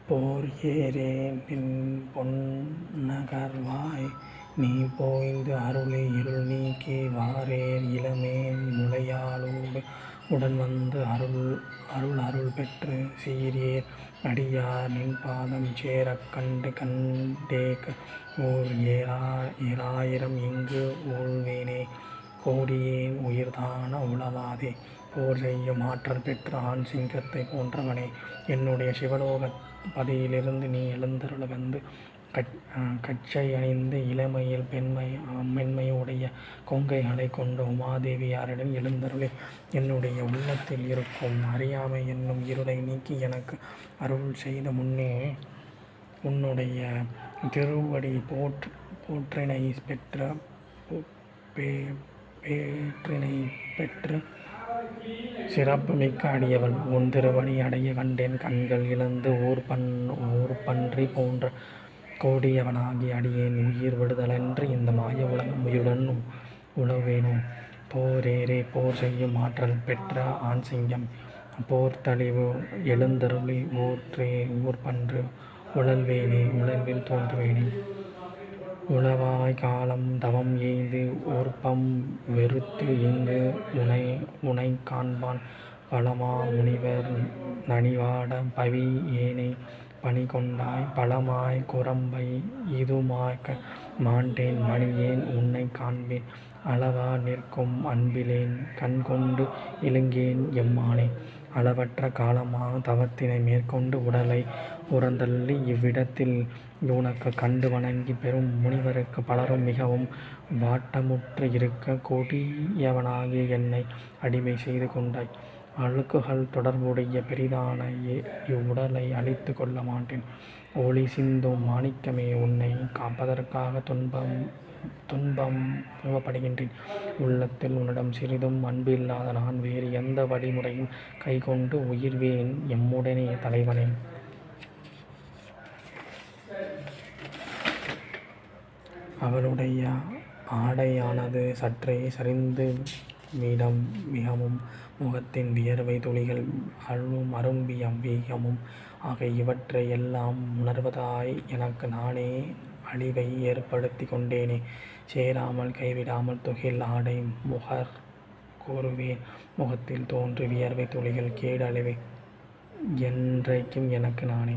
போர் ஏறே நின் பொன்னகர்வாய் நீ போய்ந்து அருளி இருள் நீக்கி வாரேர் இளமேல் முலையாளோடு உடன்வந்து அருள் பெற்று சீரேர் அடியார் நின் பாதம் சேரக் கண்டேக ஓர் ஏராயிரம் இங்கு ஊழ்வேனே கோடியேன் உயிர்தான உளவாதே. போர் செய்யும் ஆற்றல் பெற்ற ஆண் சிங்கத்தை போன்றவனே, என்னுடைய சிவலோக பதியிலிருந்து நீ எழுந்தருள வந்து கச்சை அணிந்து இளமையில் மென்மையுடைய கொங்கைகளை கொண்ட உமாதேவியாரிடம் எழுந்தருளி என்னுடைய உள்ளத்தில் இருக்கும் அறியாமை என்னும் இருளை நீக்கி எனக்கு அருள் செய்த முன்னே உன்னுடைய திருவடி போற்றினை பெற்று சிறப்பு மிக்க அடியவள் உன் திருவடி அடைய கண்டேன். கண்கள் இழந்து ஊர் பன்றி போன்ற கோடியவனாகி அடியேன் உயிர் விடுதலன்று இந்த மாய உலகம் உயிருடன் உழவேனோ. போரேறே போர் செய்யும் ஆற்றல் பெற்ற ஆண் சிங்கம் போர் தழிவு எழுந்தருளி ஊர் பன்று உழல்வில் தோன்றுவேனே. உளவாய் காலம் தவம் எய்து ஊர்ப்பம் வெறுத்து இங்கு உனை காண்பான் பலமா முனிவர் நனிவாட பவி ஏனை பணி கொண்டாய் பலமாய் குரம்பை இதுமாய்க்க மாண்டேன் மணியேன் உன்னை காண்பேன் அளவா நிற்கும் அன்பிலேன் கண்கொண்டு இழுங்கேன் எம்மானே. அளவற்ற காலமாக தவத்தினை மேற்கொண்டு உடலை உறந்தள்ளி இவ்விடத்தில் உனக்கு கண்டு வணங்கி பெரும் முனிவருக்கு பலரும் மிகவும் வாட்டமுற்று இருக்க கொடியவனாகிய என்னை அடிமை செய்து கொண்டாய். அழுக்குகள் தொடர்புடைய பெரிதான இவ்வுடலை அழித்து கொள்ள மாட்டேன். ஒளி சிந்தும் மாணிக்கமே, உன்னை காப்பதற்காக துன்பப்படுகின்றேன். உள்ளத்தில் உன்னிடம் சிறிதும் அன்பு இல்லாத நான் வேறு எந்த வழிமுறையும் கைக்கொண்டு உயிர்வேன் எம்முடனே தலைவனே. அவளுடைய ஆடையானது சற்றே சரிந்து மிகவும் முகத்தின் வியர்வை துளிகள் அரும்பிய வீகமும் ஆக இவற்றை எல்லாம் உணர்வதாய் எனக்கு நானே அழிவை ஏற்படுத்தி கொண்டேனே. சேராமல் கைவிடாமல் துகில் ஆடை கூறுவேன் முகத்தில் தோன்றி வியர்வை துளிகள் கேடு அழிவை என்றைக்கும் எனக்கு நானே.